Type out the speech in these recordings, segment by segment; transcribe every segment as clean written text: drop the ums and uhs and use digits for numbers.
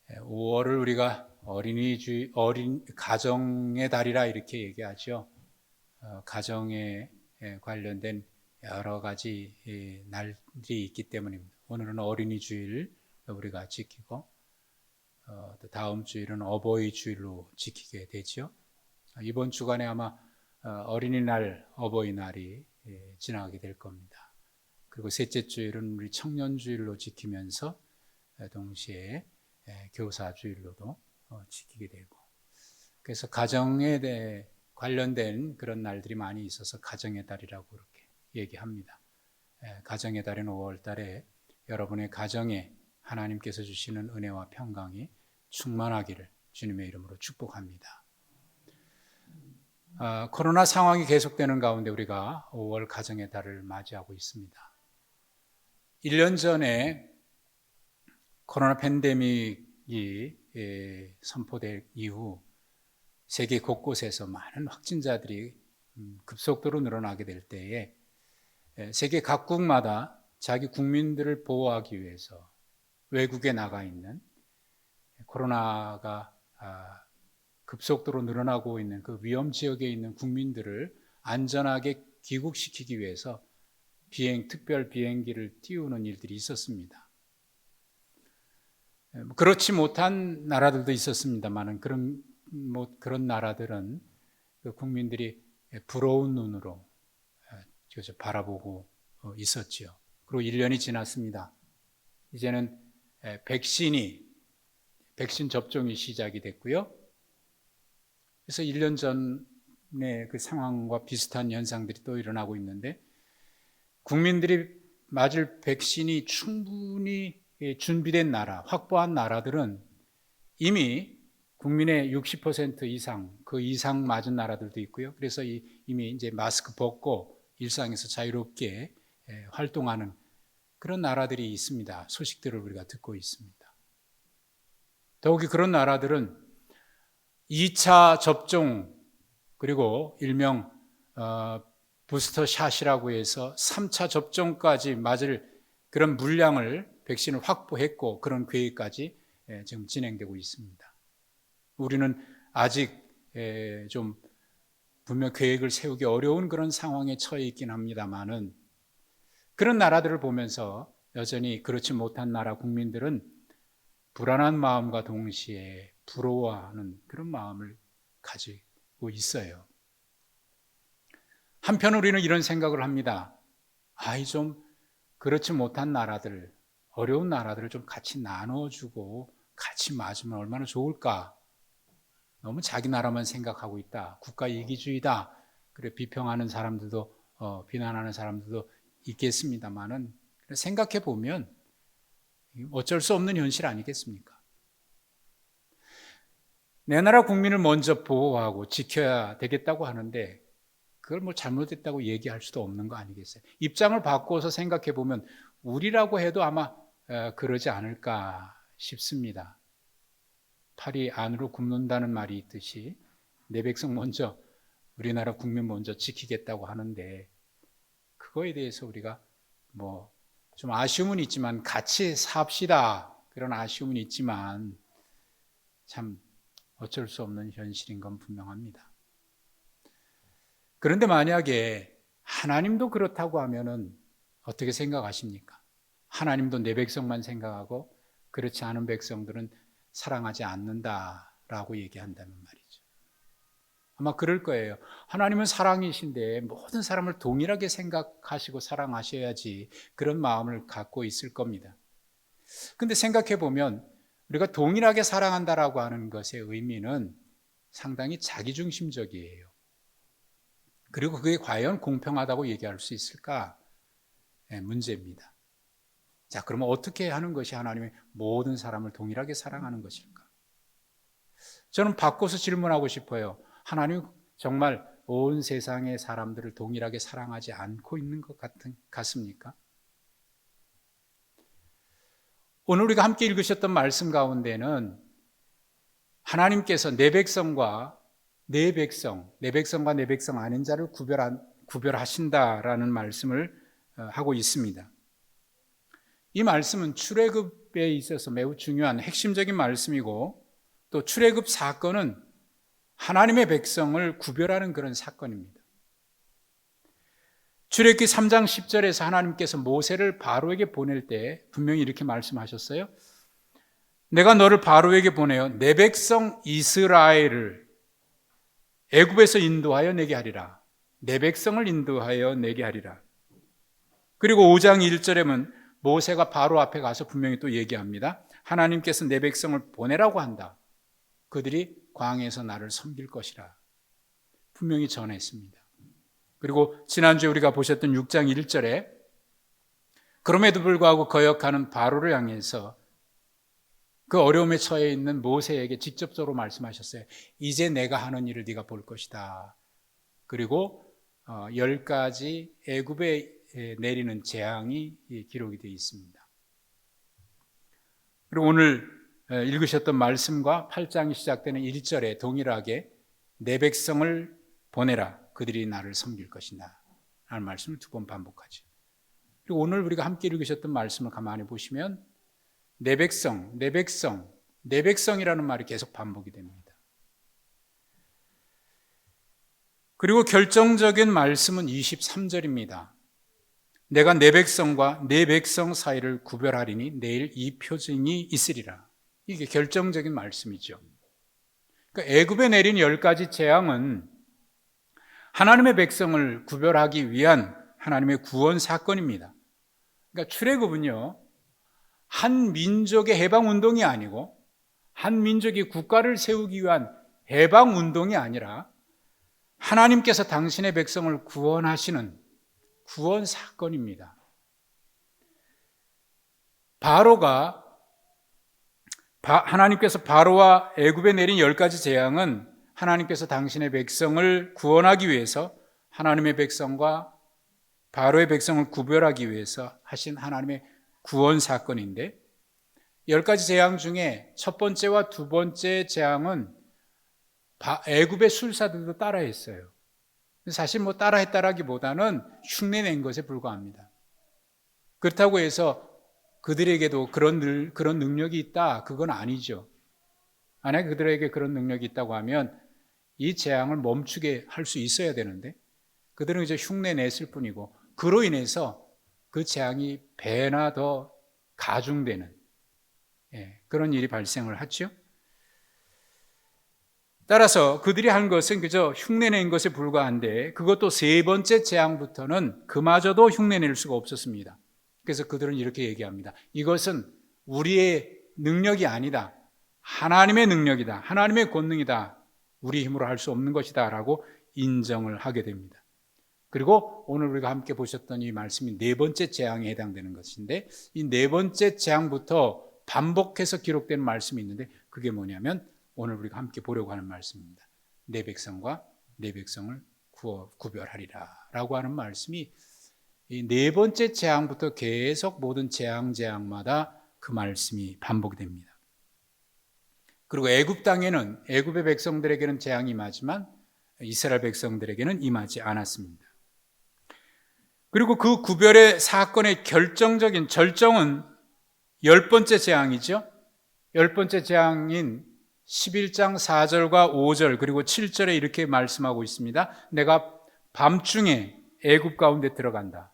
5월을 우리가 어린 가정의 달이라 이렇게 얘기하죠. 가정에 관련된 여러 가지 날이 있기 때문입니다. 오늘은 어린이 주일 우리가 지키고 또 다음 주일은 어버이 주일로 지키게 되죠. 이번 주간에 아마 어린이날, 어버이날이 지나가게 될 겁니다. 그리고 셋째 주일은 우리 청년주일로 지키면서 동시에 교사주일로도 지키게 되고, 그래서 가정에 대해 관련된 그런 날들이 많이 있어서 가정의 달이라고 그렇게 얘기합니다. 가정의 달인 5월 달에 여러분의 가정에 하나님께서 주시는 은혜와 평강이 충만하기를 주님의 이름으로 축복합니다. 코로나 상황이 계속되는 가운데 우리가 5월 가정의 달을 맞이하고 있습니다. 1년 전에 코로나 팬데믹이 선포될 이후 세계 곳곳에서 많은 확진자들이 급속도로 늘어나게 될 때에 세계 각국마다 자기 국민들을 보호하기 위해서 외국에 나가 있는 코로나가 급속도로 늘어나고 있는 그 위험 지역에 있는 국민들을 안전하게 귀국시키기 위해서 특별 비행기를 띄우는 일들이 있었습니다. 그렇지 못한 나라들도 있었습니다만 그런 나라들은 그 국민들이 부러운 눈으로 바라보고 있었지요. 그리고 1년이 지났습니다. 이제는 백신 접종이 시작이 됐고요. 그래서 1년 전의 그 상황과 비슷한 현상들이 또 일어나고 있는데, 국민들이 맞을 백신이 충분히 준비된 나라, 확보한 나라들은 이미 국민의 60% 이상, 그 이상 맞은 나라들도 있고요. 그래서 이미 이제 마스크 벗고 일상에서 자유롭게 활동하는 그런 나라들이 있습니다. 소식들을 우리가 듣고 있습니다. 더욱이 그런 나라들은 2차 접종, 그리고 일명 부스터 샷이라고 해서 3차 접종까지 맞을 그런 물량을, 백신을 확보했고 그런 계획까지 지금 진행되고 있습니다. 우리는 아직 좀 분명 계획을 세우기 어려운 그런 상황에 처해 있긴 합니다만은, 그런 나라들을 보면서 여전히 그렇지 못한 나라 국민들은 불안한 마음과 동시에 부러워하는 그런 마음을 가지고 있어요. 한편 우리는 이런 생각을 합니다. 좀 그렇지 못한 나라들, 어려운 나라들을 좀 같이 나눠주고 같이 맞으면 얼마나 좋을까. 너무 자기 나라만 생각하고 있다. 국가 이기주의다. 그래 비평하는 사람들도 비난하는 사람들도 있겠습니다만은, 생각해 보면 어쩔 수 없는 현실 아니겠습니까? 내 나라 국민을 먼저 보호하고 지켜야 되겠다고 하는데 그걸 뭐 잘못했다고 얘기할 수도 없는 거 아니겠어요? 입장을 바꿔서 생각해 보면 우리라고 해도 아마 그러지 않을까 싶습니다. 팔이 안으로 굽는다는 말이 있듯이 내 백성 먼저, 우리나라 국민 먼저 지키겠다고 하는데, 그거에 대해서 우리가 뭐 좀 아쉬움은 있지만 같이 삽시다, 그런 아쉬움은 있지만 참 어쩔 수 없는 현실인 건 분명합니다. 그런데 만약에 하나님도 그렇다고 하면은 어떻게 생각하십니까? 하나님도 내 백성만 생각하고 그렇지 않은 백성들은 사랑하지 않는다라고 얘기한다는 말이죠. 아마 그럴 거예요. 하나님은 사랑이신데 모든 사람을 동일하게 생각하시고 사랑하셔야지, 그런 마음을 갖고 있을 겁니다. 근데 생각해 보면 우리가 동일하게 사랑한다라고 하는 것의 의미는 상당히 자기중심적이에요. 그리고 그게 과연 공평하다고 얘기할 수 있을까? 문제입니다. 자, 그러면 어떻게 하는 것이 하나님의 모든 사람을 동일하게 사랑하는 것일까? 저는 바꿔서 질문하고 싶어요. 하나님 정말 온 세상의 사람들을 동일하게 사랑하지 않고 있는 것 같습니까? 오늘 우리가 함께 읽으셨던 말씀 가운데는 하나님께서 내 백성과 내 백성 아닌 자를 구별하신다라는 말씀을 하고 있습니다. 이 말씀은 출애굽의 출애굽에 있어서 매우 중요한 핵심적인 말씀이고, 또 출애굽 사건은 하나님의 백성을 구별하는 그런 사건입니다. 출애굽기 3장 10절에서 하나님께서 모세를 바로에게 보낼 때 분명히 이렇게 말씀하셨어요. 내가 너를 바로에게 보내어 내 백성 이스라엘을 애굽에서 인도하여 내게 하리라. 내 백성을 인도하여 내게 하리라. 그리고 5장 1절에는 모세가 바로 앞에 가서 분명히 또 얘기합니다. 하나님께서 내 백성을 보내라고 한다. 그들이 광야에서 나를 섬길 것이라. 분명히 전했습니다. 그리고 지난주에 우리가 보셨던 6장 1절에 그럼에도 불구하고 거역하는 바로를 향해서 그 어려움에 처해 있는 모세에게 직접적으로 말씀하셨어요. 이제 내가 하는 일을 네가 볼 것이다. 그리고 10가지 애굽에 내리는 재앙이 기록이 되어 있습니다. 그리고 오늘 읽으셨던 말씀과 8장이 시작되는 1절에 동일하게 내 백성을 보내라. 그들이 나를 섬길 것이다. 라는 말씀을 2번 반복하죠. 그리고 오늘 우리가 함께 읽으셨던 말씀을 가만히 보시면 내 백성, 내 백성, 내 백성이라는 말이 계속 반복이 됩니다. 그리고 결정적인 말씀은 23절입니다. 내가 내 백성과 내 백성 사이를 구별하리니 내일 이 표징이 있으리라. 이게 결정적인 말씀이죠. 그러니까 애굽에 내린 10가지 재앙은 하나님의 백성을 구별하기 위한 하나님의 구원 사건입니다. 그러니까 출애굽은요, 한 민족의 해방운동이 아니고 한 민족이 국가를 세우기 위한 해방운동이 아니라 하나님께서 당신의 백성을 구원하시는 구원 사건입니다. 하나님께서 바로와 애굽에 내린 10가지 재앙은 하나님께서 당신의 백성을 구원하기 위해서 하나님의 백성과 바로의 백성을 구별하기 위해서 하신 하나님의 구원 사건인데 10가지 재앙 중에 첫 번째와 두 번째 재앙은 애굽의 술사들도 따라했어요. 사실 따라했다라기보다는 흉내낸 것에 불과합니다. 그렇다고 해서 그들에게도 그런 능력이 있다, 그건 아니죠. 만약에 그들에게 그런 능력이 있다고 하면 이 재앙을 멈추게 할 수 있어야 되는데 그들은 이제 흉내냈을 뿐이고 그로 인해서 그 재앙이 배나 더 가중되는 그런 일이 발생을 하죠. 따라서 그들이 한 것은 그저 흉내낸 것에 불과한데 그것도 세 번째 재앙부터는 그마저도 흉내낼 수가 없었습니다. 그래서 그들은 이렇게 얘기합니다. 이것은 우리의 능력이 아니다. 하나님의 능력이다. 하나님의 권능이다. 우리 힘으로 할 수 없는 것이다 라고 인정을 하게 됩니다. 그리고 오늘 우리가 함께 보셨던 이 말씀이 네 번째 재앙에 해당되는 것인데 이 네 번째 재앙부터 반복해서 기록된 말씀이 있는데 그게 뭐냐면 오늘 우리가 함께 보려고 하는 말씀입니다. 내 백성과 내 백성을 구별하리라 라고 하는 말씀이 이 네 번째 재앙부터 계속 모든 재앙마다 그 말씀이 반복됩니다. 그리고 애굽 땅에는 애굽의 백성들에게는 재앙이 임하지만 이스라엘 백성들에게는 임하지 않았습니다. 그리고 그 구별의 사건의 결정적인 절정은 10번째 재앙이죠. 10번째 재앙인 11장 4절과 5절 그리고 7절에 이렇게 말씀하고 있습니다. 내가 밤중에 애굽 가운데 들어간다.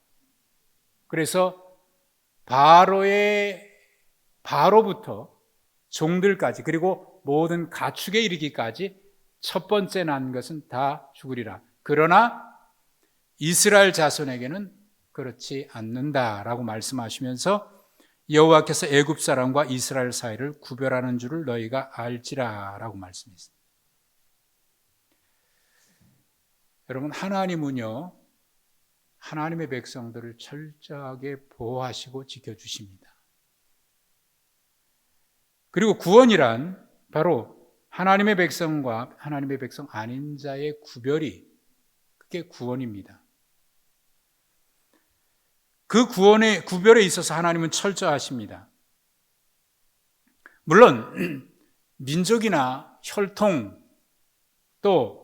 그래서 바로부터 종들까지 그리고 모든 가축에 이르기까지 첫 번째 난 것은 다 죽으리라. 그러나 이스라엘 자손에게는 그렇지 않는다라고 말씀하시면서 여호와께서 애굽 사람과 이스라엘 사이를 구별하는 줄을 너희가 알지라라고 말씀했습니다. 여러분, 하나님은요, 하나님의 백성들을 철저하게 보호하시고 지켜주십니다. 그리고 구원이란 바로 하나님의 백성과 하나님의 백성 아닌 자의 구별이 그게 구원입니다. 그 구원의 구별에 있어서 하나님은 철저하십니다. 물론 민족이나 혈통 또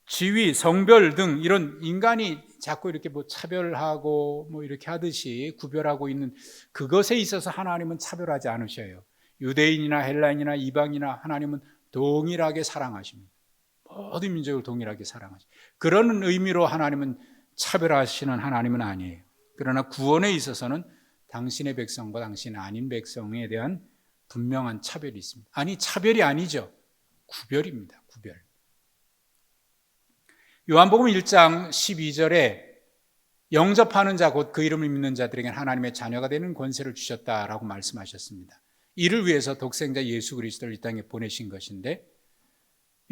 지위, 성별 등 이런 인간이 자꾸 이렇게 뭐 차별하고 뭐 이렇게 하듯이 구별하고 있는 그것에 있어서 하나님은 차별하지 않으셔요. 유대인이나 헬라인이나 이방이나 하나님은 동일하게 사랑하십니다. 모든 민족을 동일하게 사랑하십니다. 그런 의미로 하나님은 차별하시는 하나님은 아니에요. 그러나 구원에 있어서는 당신의 백성과 당신 아닌 백성에 대한 분명한 차별이 있습니다. 아니, 차별이 아니죠. 구별입니다. 구별. 요한복음 1장 12절에 영접하는 자 곧 그 이름을 믿는 자들에게는 하나님의 자녀가 되는 권세를 주셨다라고 말씀하셨습니다. 이를 위해서 독생자 예수 그리스도를 이 땅에 보내신 것인데,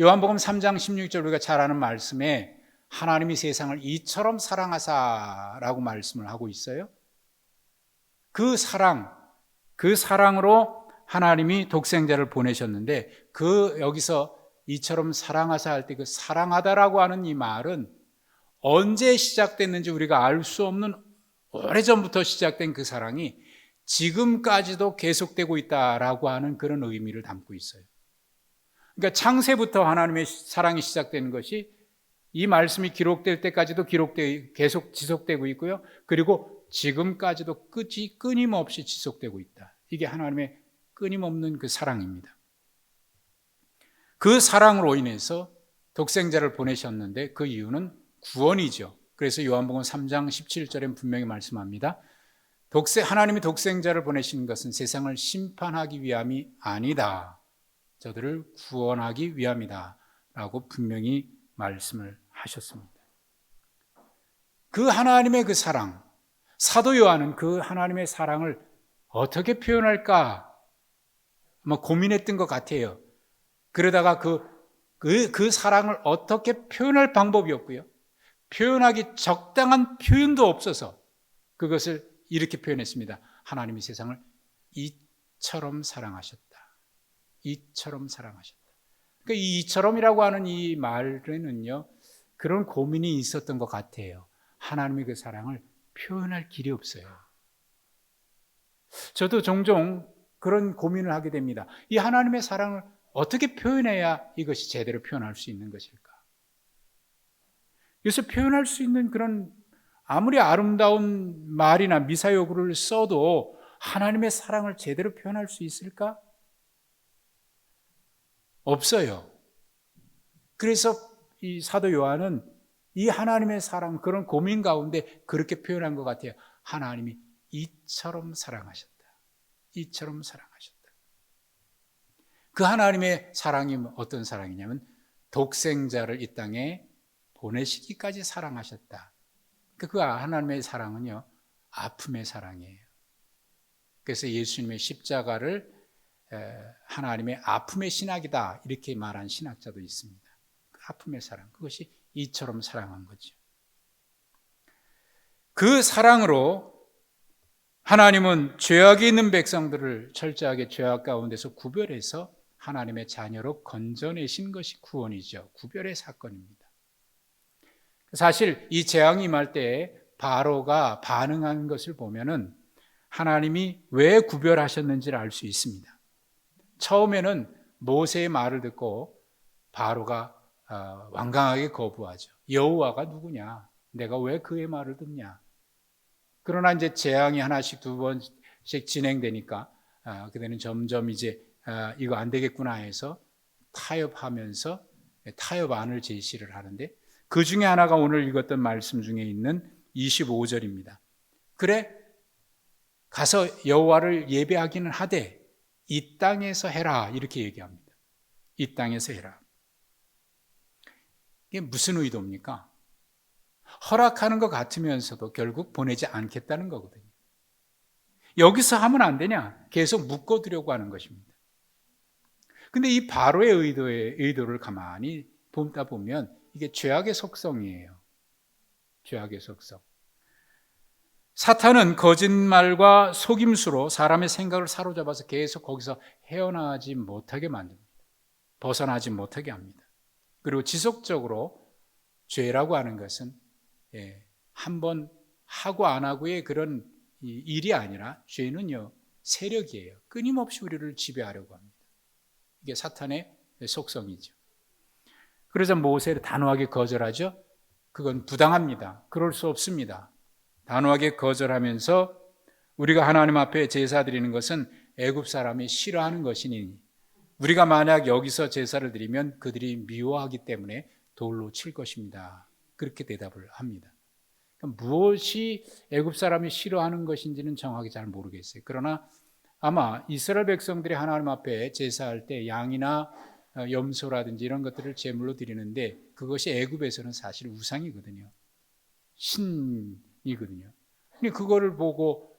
요한복음 3장 16절 우리가 잘 아는 말씀에 하나님이 세상을 이처럼 사랑하사라고 말씀을 하고 있어요. 그 사랑으로 하나님이 독생자를 보내셨는데, 여기서 이처럼 사랑하사 할 때 그 사랑하다라고 하는 이 말은 언제 시작됐는지 우리가 알 수 없는 오래전부터 시작된 그 사랑이 지금까지도 계속되고 있다라고 하는 그런 의미를 담고 있어요. 그러니까 창세부터 하나님의 사랑이 시작되는 것이 이 말씀이 기록될 때까지도 계속 지속되고 있고요. 그리고 지금까지도 끊임없이 지속되고 있다. 이게 하나님의 끊임없는 그 사랑입니다. 그 사랑으로 인해서 독생자를 보내셨는데 그 이유는 구원이죠. 그래서 요한복음 3장 17절에 분명히 말씀합니다. 하나님이 독생자를 보내신 것은 세상을 심판하기 위함이 아니다. 저들을 구원하기 위함이다. 라고 분명히 말씀을 하셨습니다. 그 하나님의 그 사랑, 사도 요한은 그 하나님의 사랑을 어떻게 표현할까 고민했던 것 같아요. 그러다가 그 사랑을 어떻게 표현할 방법이 없고요. 표현하기 적당한 표현도 없어서 그것을 이렇게 표현했습니다. 하나님이 세상을 이처럼 사랑하셨다. 이처럼 사랑하셨다. 그러니까 이 이처럼이라고 하는 이 말에는요, 그런 고민이 있었던 것 같아요. 하나님의 그 사랑을 표현할 길이 없어요. 저도 종종 그런 고민을 하게 됩니다. 이 하나님의 사랑을 어떻게 표현해야 이것이 제대로 표현할 수 있는 것일까? 그래서 표현할 수 있는 그런 아무리 아름다운 말이나 미사여구를 써도 하나님의 사랑을 제대로 표현할 수 있을까? 없어요. 그래서 이 사도 요한은 이 하나님의 사랑, 그런 고민 가운데 그렇게 표현한 것 같아요. 하나님이 이처럼 사랑하셨다. 이처럼 사랑하셨다. 그 하나님의 사랑이 어떤 사랑이냐면 독생자를 이 땅에 보내시기까지 사랑하셨다. 그 하나님의 사랑은요, 아픔의 사랑이에요. 그래서 예수님의 십자가를 하나님의 아픔의 신학이다 이렇게 말한 신학자도 있습니다. 그 아픔의 사랑, 그것이 이처럼 사랑한 거죠. 그 사랑으로 하나님은 죄악이 있는 백성들을 철저하게 죄악 가운데서 구별해서 하나님의 자녀로 건져내신 것이 구원이죠. 구별의 사건입니다. 사실 이 재앙이 임할 때 바로가 반응한 것을 보면은 하나님이 왜 구별하셨는지를 알 수 있습니다. 처음에는 모세의 말을 듣고 바로가 완강하게 거부하죠. 여호와가 누구냐? 내가 왜 그의 말을 듣냐? 그러나 이제 재앙이 하나씩 두 번씩 진행되니까 그때는 점점 이제 이거 안 되겠구나 해서 타협하면서 타협안을 제시를 하는데, 그 중에 하나가 오늘 읽었던 말씀 중에 있는 25절입니다. 그래 가서 여호와를 예배하기는 하되 이 땅에서 해라 이렇게 얘기합니다. 이 땅에서 해라. 이게 무슨 의도입니까? 허락하는 것 같으면서도 결국 보내지 않겠다는 거거든요. 여기서 하면 안 되냐? 계속 묶어두려고 하는 것입니다. 근데 이 바로의 의도를 가만히 보다 보면 이게 죄악의 속성이에요. 죄악의 속성. 사탄은 거짓말과 속임수로 사람의 생각을 사로잡아서 계속 거기서 헤어나지 못하게 만듭니다. 벗어나지 못하게 합니다. 그리고 지속적으로 죄라고 하는 것은 한번 하고 안 하고의 그런 일이 아니라 죄는요, 세력이에요. 끊임없이 우리를 지배하려고 합니다. 이게 사탄의 속성이죠. 그래서 모세를 단호하게 거절하죠. 그건 부당합니다. 그럴 수 없습니다. 단호하게 거절하면서 우리가 하나님 앞에 제사 드리는 것은 애굽 사람이 싫어하는 것이니 우리가 만약 여기서 제사를 드리면 그들이 미워하기 때문에 돌로 칠 것입니다. 그렇게 대답을 합니다. 그러니까 무엇이 애굽 사람이 싫어하는 것인지는 정확히 잘 모르겠어요. 그러나 아마 이스라엘 백성들이 하나님 앞에 제사할 때 양이나 염소라든지 이런 것들을 제물로 드리는데 그것이 애굽에서는 사실 우상이거든요. 신이거든요. 근데 그거를 보고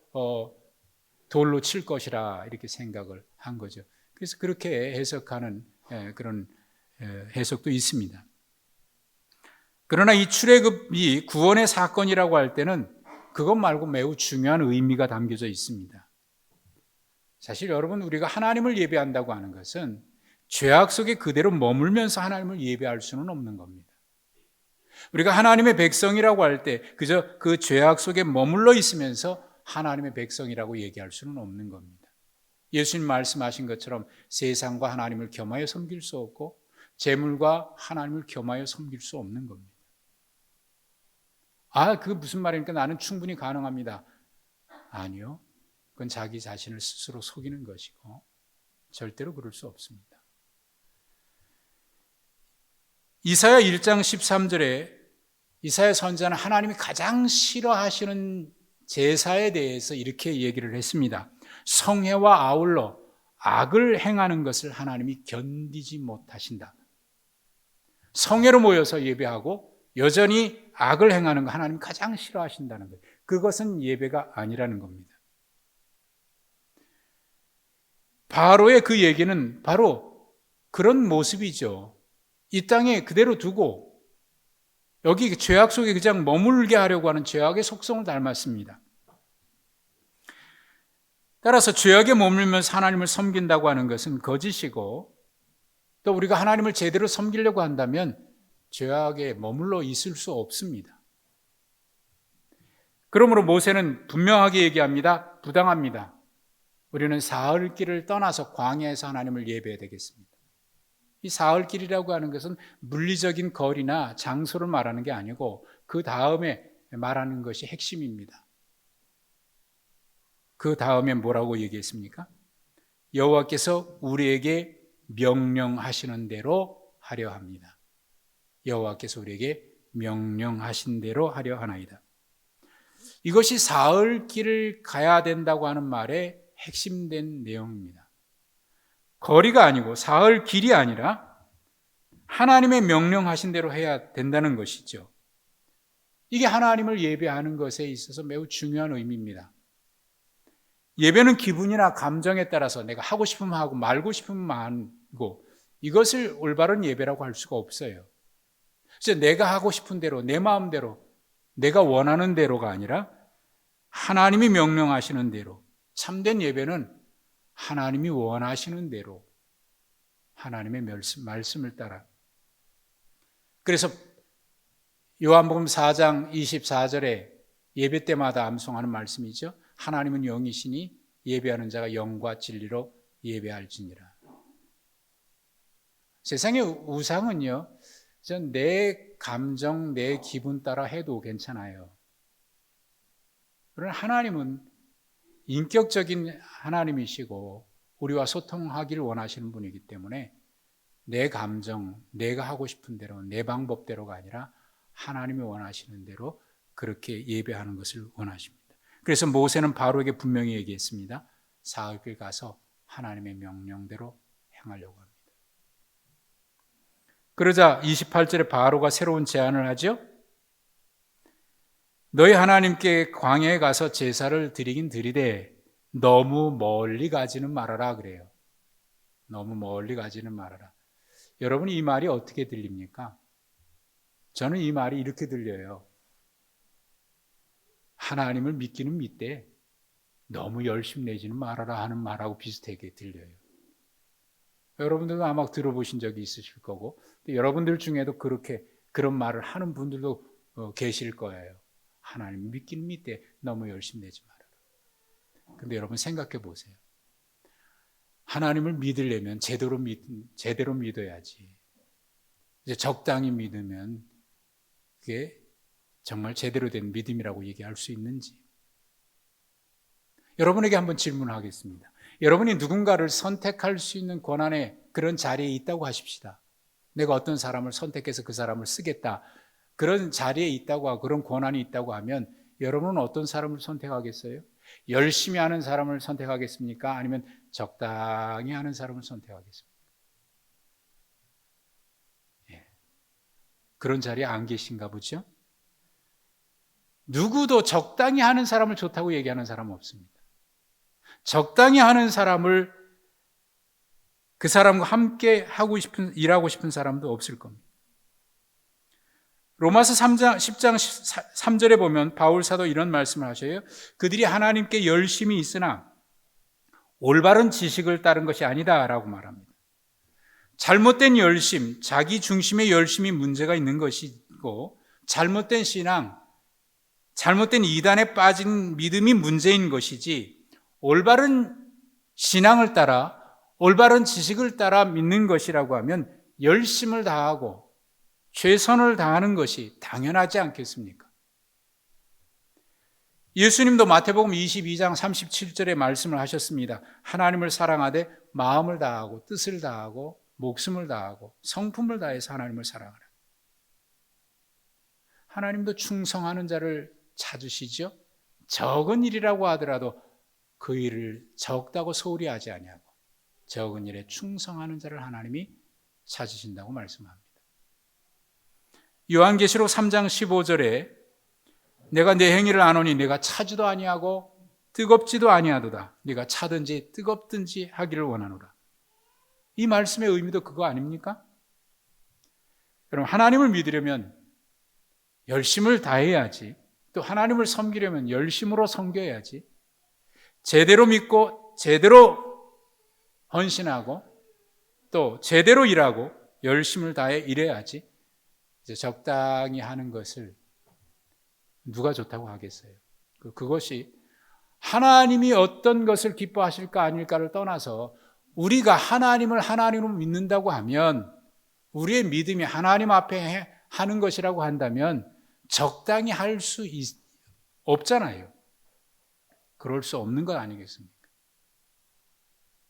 돌로 칠 것이라 이렇게 생각을 한 거죠. 그래서 그렇게 해석하는 그런 해석도 있습니다. 그러나 이 출애굽이 구원의 사건이라고 할 때는 그것 말고 매우 중요한 의미가 담겨져 있습니다. 사실 여러분, 우리가 하나님을 예배한다고 하는 것은 죄악 속에 그대로 머물면서 하나님을 예배할 수는 없는 겁니다. 우리가 하나님의 백성이라고 할 때 그저 그 죄악 속에 머물러 있으면서 하나님의 백성이라고 얘기할 수는 없는 겁니다. 예수님 말씀하신 것처럼 세상과 하나님을 겸하여 섬길 수 없고 재물과 하나님을 겸하여 섬길 수 없는 겁니다. 그게 무슨 말입니까? 나는 충분히 가능합니다. 아니요. 그건 자기 자신을 스스로 속이는 것이고 절대로 그럴 수 없습니다. 이사야 1장 13절에 이사야 선지자는 하나님이 가장 싫어하시는 제사에 대해서 이렇게 얘기를 했습니다. 성회와 아울러 악을 행하는 것을 하나님이 견디지 못하신다. 성회로 모여서 예배하고 여전히 악을 행하는 거 하나님이 가장 싫어하신다는 거예요. 그것은 예배가 아니라는 겁니다. 바로의 그 얘기는 바로 그런 모습이죠. 이 땅에 그대로 두고 여기 죄악 속에 그냥 머물게 하려고 하는 죄악의 속성을 닮았습니다. 따라서 죄악에 머물면서 하나님을 섬긴다고 하는 것은 거짓이고 또 우리가 하나님을 제대로 섬기려고 한다면 죄악에 머물러 있을 수 없습니다. 그러므로 모세는 분명하게 얘기합니다. 부당합니다. 우리는 사흘길을 떠나서 광야에서 하나님을 예배해야 되겠습니다. 이 사흘길이라고 하는 것은 물리적인 거리나 장소를 말하는 게 아니고 그 다음에 말하는 것이 핵심입니다. 그 다음에 뭐라고 얘기했습니까? 여호와께서 우리에게 명령하시는 대로 하려 합니다. 여호와께서 우리에게 명령하신 대로 하려 하나이다. 이것이 사흘길을 가야 된다고 하는 말의 핵심된 내용입니다. 거리가 아니고 사흘길이 아니라 하나님의 명령하신 대로 해야 된다는 것이죠. 이게 하나님을 예배하는 것에 있어서 매우 중요한 의미입니다. 예배는 기분이나 감정에 따라서 내가 하고 싶으면 하고 말고 싶으면 말고 이것을 올바른 예배라고 할 수가 없어요. 그래서 내가 하고 싶은 대로 내 마음대로 내가 원하는 대로가 아니라 하나님이 명령하시는 대로 참된 예배는 하나님이 원하시는 대로 하나님의 말씀을 따라. 그래서 요한복음 4장 24절에 예배 때마다 암송하는 말씀이죠. 하나님은 영이시니 예배하는 자가 영과 진리로 예배할지니라. 세상의 우상은요, 내 감정, 내 기분 따라 해도 괜찮아요. 그러나 하나님은 인격적인 하나님이시고 우리와 소통하기를 원하시는 분이기 때문에 내 감정, 내가 하고 싶은 대로 내 방법대로가 아니라 하나님이 원하시는 대로 그렇게 예배하는 것을 원하십니다. 그래서 모세는 바로에게 분명히 얘기했습니다. 사흘길 가서 하나님의 명령대로 행하려고 합니다. 그러자 28절에 바로가 새로운 제안을 하죠. 너희 하나님께 광야에 가서 제사를 드리긴 드리되 너무 멀리 가지는 말아라 그래요. 너무 멀리 가지는 말아라. 여러분, 이 말이 어떻게 들립니까? 저는 이 말이 이렇게 들려요. 하나님을 믿기는 믿되 너무 열심내지는 말아라 하는 말하고 비슷하게 들려요. 여러분들도 아마 들어보신 적이 있으실 거고 여러분들 중에도 그런 말을 하는 분들도 계실 거예요. 하나님 믿기는 믿되 너무 열심내지 말아라. 근데 여러분 생각해 보세요. 하나님을 믿으려면 제대로 믿어야지. 이제 적당히 믿으면 그게 정말 제대로 된 믿음이라고 얘기할 수 있는지. 여러분에게 한번 질문하겠습니다. 여러분이 누군가를 선택할 수 있는 권한의 그런 자리에 있다고 하십시다. 내가 어떤 사람을 선택해서 그 사람을 쓰겠다. 그런 자리에 있다고 하고 그런 권한이 있다고 하면 여러분은 어떤 사람을 선택하겠어요? 열심히 하는 사람을 선택하겠습니까? 아니면 적당히 하는 사람을 선택하겠습니까? 예. 그런 자리에 안 계신가 보죠? 누구도 적당히 하는 사람을 좋다고 얘기하는 사람은 없습니다. 적당히 하는 사람을 그 사람과 함께 일하고 싶은 사람도 없을 겁니다. 로마서 10장 3절에 보면 바울 사도 이런 말씀을 하셔요. 그들이 하나님께 열심히 있으나 올바른 지식을 따른 것이 아니다 라고 말합니다. 잘못된 열심, 자기 중심의 열심이 문제가 있는 것이고 잘못된 신앙, 잘못된 이단에 빠진 믿음이 문제인 것이지 올바른 신앙을 따라 올바른 지식을 따라 믿는 것이라고 하면 열심을 다하고 최선을 다하는 것이 당연하지 않겠습니까? 예수님도 마태복음 22장 37절에 말씀을 하셨습니다. 하나님을 사랑하되 마음을 다하고 뜻을 다하고 목숨을 다하고 성품을 다해서 하나님을 사랑하라. 하나님도 충성하는 자를 찾으시죠. 적은 일이라고 하더라도 그 일을 적다고 소홀히 하지 아니하고 적은 일에 충성하는 자를 하나님이 찾으신다고 말씀합니다. 요한계시록 3장 15절에 내가 내 행위를 아노니 내가 차지도 아니하고 뜨겁지도 아니하도다. 네가 차든지 뜨겁든지 하기를 원하노라. 이 말씀의 의미도 그거 아닙니까? 그럼 하나님을 믿으려면 열심을 다해야지. 또 하나님을 섬기려면 열심으로 섬겨야지. 제대로 믿고 제대로 헌신하고 또 제대로 일하고 열심을 다해 일해야지. 이제 적당히 하는 것을 누가 좋다고 하겠어요? 그것이 하나님이 어떤 것을 기뻐하실까 아닐까를 떠나서 우리가 하나님을 하나님으로 믿는다고 하면 우리의 믿음이 하나님 앞에 하는 것이라고 한다면 적당히 할 수 없잖아요. 그럴 수 없는 것 아니겠습니까?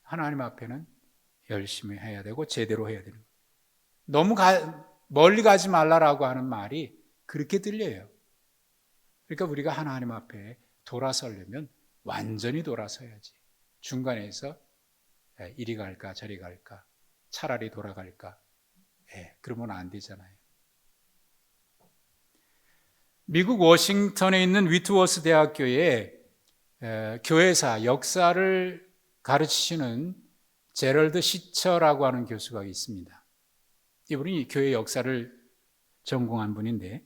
하나님 앞에는 열심히 해야 되고 제대로 해야 되는 거예요. 너무 멀리 가지 말라라고 하는 말이 그렇게 들려요. 그러니까 우리가 하나님 앞에 돌아서려면 완전히 돌아서야지. 중간에서 이리 갈까 저리 갈까 차라리 돌아갈까 그러면 안 되잖아요. 미국 워싱턴에 있는 위트워스 대학교에 교회사 역사를 가르치시는 제럴드 시처라고 하는 교수가 있습니다. 이분이 교회 역사를 전공한 분인데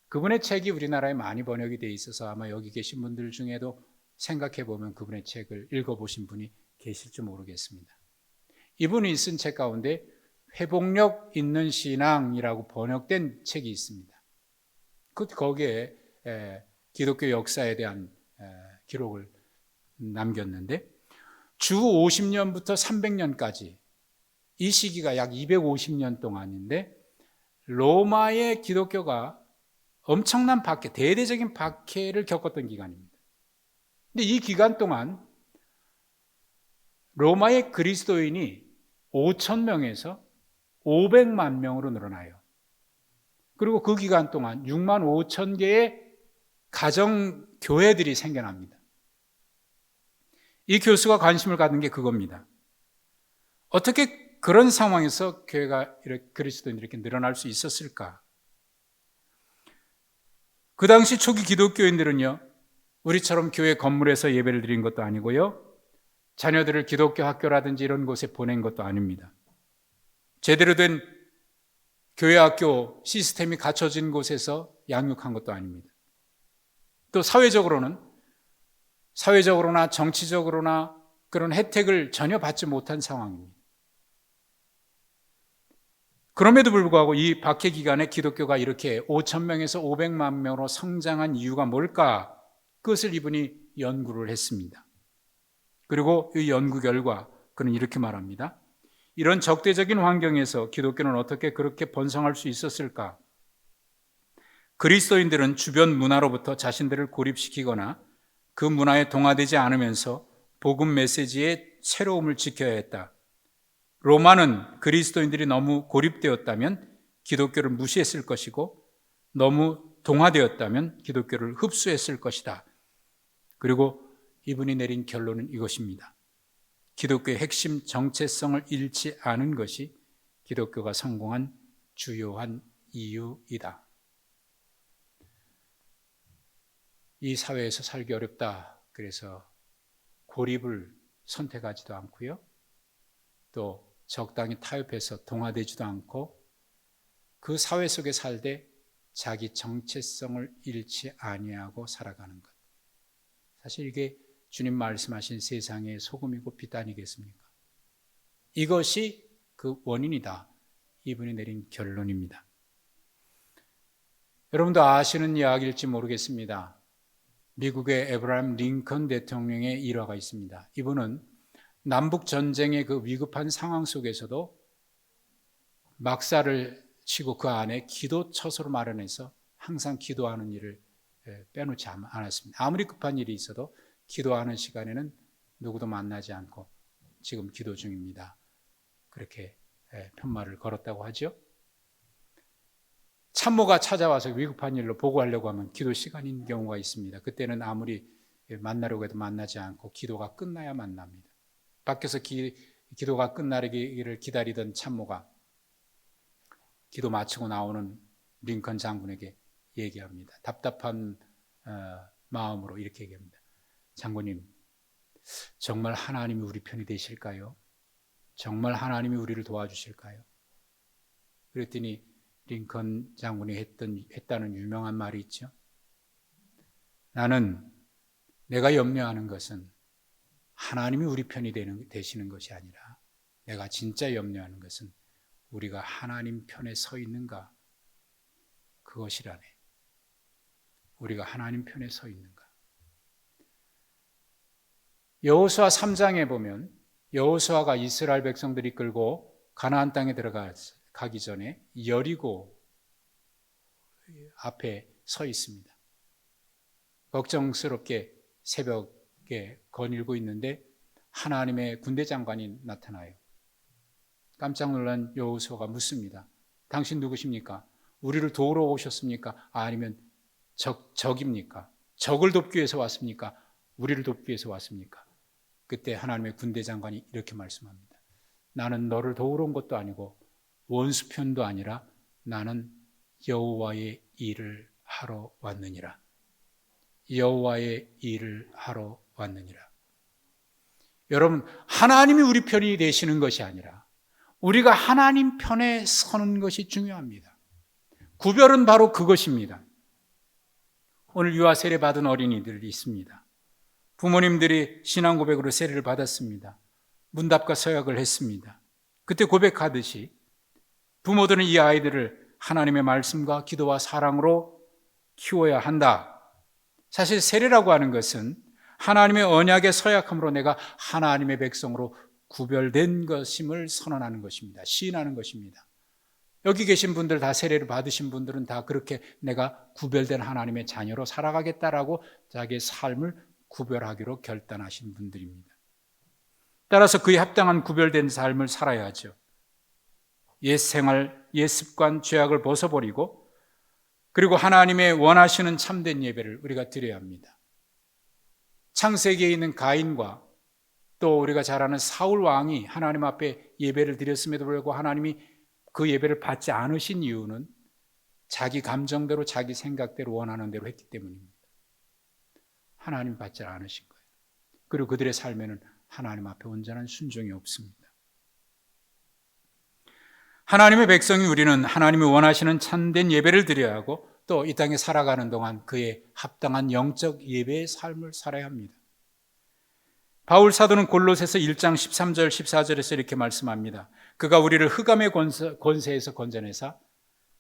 그분의 책이 우리나라에 많이 번역이 되어 있어서 아마 여기 계신 분들 중에도 생각해 보면 그분의 책을 읽어보신 분이 계실지 모르겠습니다. 이분이 쓴 책 가운데 회복력 있는 신앙이라고 번역된 책이 있습니다. 거기에 기독교 역사에 대한 기록을 남겼는데 주 50년부터 300년까지 이 시기가 약 250년 동안인데 로마의 기독교가 엄청난 박해, 대대적인 박해를 겪었던 기간입니다. 근데 이 기간 동안 로마의 그리스도인이 5,000명에서 500만 명으로 늘어나요. 그리고 그 기간 동안 6만 5천 개의 가정교회들이 생겨납니다. 이 교수가 관심을 갖는 게 그겁니다. 어떻게 그런 상황에서 교회가 그리스도인들이 이렇게 늘어날 수 있었을까? 그 당시 초기 기독교인들은요, 우리처럼 교회 건물에서 예배를 드린 것도 아니고요, 자녀들을 기독교 학교라든지 이런 곳에 보낸 것도 아닙니다. 제대로 된 교회 학교 시스템이 갖춰진 곳에서 양육한 것도 아닙니다. 또 사회적으로나 정치적으로나 그런 혜택을 전혀 받지 못한 상황입니다. 그럼에도 불구하고 이 박해 기간에 기독교가 이렇게 5,000명에서 500만 명으로 성장한 이유가 뭘까? 그것을 이분이 연구를 했습니다. 그리고 이 연구 결과 그는 이렇게 말합니다. 이런 적대적인 환경에서 기독교는 어떻게 그렇게 번성할 수 있었을까? 그리스도인들은 주변 문화로부터 자신들을 고립시키거나 그 문화에 동화되지 않으면서 복음 메시지의 새로움을 지켜야 했다. 로마는 그리스도인들이 너무 고립되었다면 기독교를 무시했을 것이고 너무 동화되었다면 기독교를 흡수했을 것이다. 그리고 이분이 내린 결론은 이것입니다. 기독교의 핵심 정체성을 잃지 않은 것이 기독교가 성공한 주요한 이유이다. 이 사회에서 살기 어렵다. 그래서 고립을 선택하지도 않고요. 또 적당히 타협해서 동화되지도 않고 그 사회 속에 살되 자기 정체성을 잃지 아니하고 살아가는 것. 사실 이게 주님 말씀하신 세상의 소금이고 빛 아니겠습니까? 이것이 그 원인이다. 이분이 내린 결론입니다. 여러분도 아시는 이야기일지 모르겠습니다. 미국의 에브라임 링컨 대통령의 일화가 있습니다. 이분은 남북 전쟁의 그 위급한 상황 속에서도 막사를 치고 그 안에 기도 처소를 마련해서 항상 기도하는 일을 빼놓지 않았습니다. 아무리 급한 일이 있어도 기도하는 시간에는 누구도 만나지 않고 지금 기도 중입니다. 그렇게 편말을 걸었다고 하죠. 참모가 찾아와서 위급한 일로 보고하려고 하면 기도 시간인 경우가 있습니다. 그때는 아무리 만나려고 해도 만나지 않고 기도가 끝나야 만납니다. 밖에서 기도가 끝나기를 기다리던 참모가 기도 마치고 나오는 링컨 장군에게 얘기합니다. 답답한 마음으로 이렇게 얘기합니다. 장군님, 정말 하나님이 우리 편이 되실까요? 정말 하나님이 우리를 도와주실까요? 그랬더니 링컨 장군이 했다는 유명한 말이 있죠. 나는 내가 염려하는 것은 하나님이 우리 편이 되시는 것이 아니라 내가 진짜 염려하는 것은 우리가 하나님 편에 서 있는가? 그것이라네. 우리가 하나님 편에 서 있는가? 여호수아 3장에 보면 여호수아가 이스라엘 백성들이 이끌고 가나안 땅에 들어가기 전에 여리고 앞에 서 있습니다. 걱정스럽게 새벽에 거닐고 있는데 하나님의 군대 장관이 나타나요. 깜짝 놀란 여호수아가 묻습니다. 당신 누구십니까? 우리를 도우러 오셨습니까? 아니면 적입니까? 적을 돕기 위해서 왔습니까? 우리를 돕기 위해서 왔습니까? 그때 하나님의 군대 장관이 이렇게 말씀합니다. 나는 너를 도우러 온 것도 아니고 원수 편도 아니라 나는 여호와의 일을 하러 왔느니라. 여호와의 일을 하러 왔느니라. 여러분, 하나님이 우리 편이 되시는 것이 아니라 우리가 하나님 편에 서는 것이 중요합니다. 구별은 바로 그것입니다. 오늘 유아 세례 받은 어린이들이 있습니다. 부모님들이 신앙 고백으로 세례를 받았습니다. 문답과 서약을 했습니다. 그때 고백하듯이 부모들은 이 아이들을 하나님의 말씀과 기도와 사랑으로 키워야 한다. 사실 세례라고 하는 것은 하나님의 언약의 서약함으로 내가 하나님의 백성으로 구별된 것임을 선언하는 것입니다. 시인하는 것입니다. 여기 계신 분들 다 세례를 받으신 분들은 다 그렇게 내가 구별된 하나님의 자녀로 살아가겠다라고 자기의 삶을 구별하기로 결단하신 분들입니다. 따라서 그에 합당한 구별된 삶을 살아야죠. 옛 생활, 옛 습관, 죄악을 벗어버리고 그리고 하나님의 원하시는 참된 예배를 우리가 드려야 합니다. 창세기에 있는 가인과 또 우리가 잘 아는 사울 왕이 하나님 앞에 예배를 드렸음에도 불구하고 하나님이 그 예배를 받지 않으신 이유는 자기 감정대로 자기 생각대로 원하는 대로 했기 때문입니다. 하나님 받지 않으신 거예요. 그리고 그들의 삶에는 하나님 앞에 온전한 순종이 없습니다. 하나님의 백성이 우리는 하나님이 원하시는 참된 예배를 드려야 하고 또 이 땅에 살아가는 동안 그에 합당한 영적 예배의 삶을 살아야 합니다. 바울 사도는 골로새서 1장 13절 14절에서 이렇게 말씀합니다. 그가 우리를 흑암의 권세에서 건져내사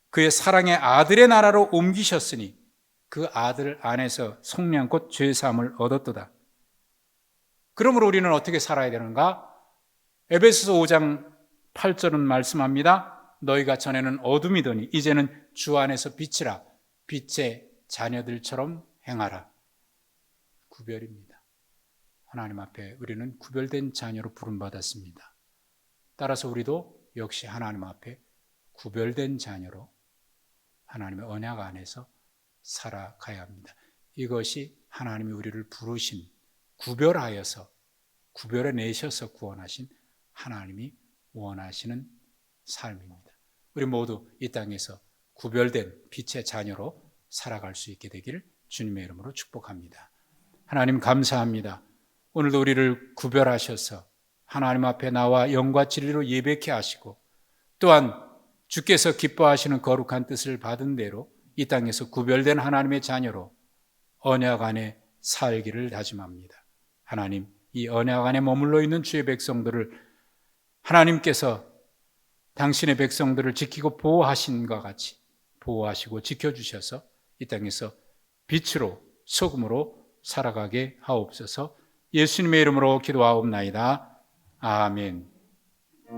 그의 사랑의 아들의 나라로 옮기셨으니 그 아들 안에서 속량 곧 죄사함을 얻었도다. 그러므로 우리는 어떻게 살아야 되는가? 에베소서 5장 8절은 말씀합니다. 너희가 전에는 어둠이더니 이제는 주 안에서 빛이라. 빛의 자녀들처럼 행하라. 구별입니다. 하나님 앞에 우리는 구별된 자녀로 부름받았습니다. 따라서 우리도 역시 하나님 앞에 구별된 자녀로 하나님의 언약 안에서 살아가야 합니다. 이것이 하나님이 우리를 부르신, 구별하여서 구별해내셔서 구원하신 하나님이 원하시는 삶입니다. 우리 모두 이 땅에서 구별된 빛의 자녀로 살아갈 수 있게 되기를 주님의 이름으로 축복합니다. 하나님 감사합니다. 오늘도 우리를 구별하셔서 하나님 앞에 나와 영과 진리로 예배케 하시고 또한 주께서 기뻐하시는 거룩한 뜻을 받은 대로 이 땅에서 구별된 하나님의 자녀로 언약 안에 살기를 다짐합니다. 하나님, 이 언약 안에 머물러 있는 주의 백성들을 하나님께서 당신의 백성들을 지키고 보호하신 것 같이 보호하시고 지켜주셔서 이 땅에서 빛으로 소금으로 살아가게 하옵소서. 예수님의 이름으로 기도하옵나이다. 아멘.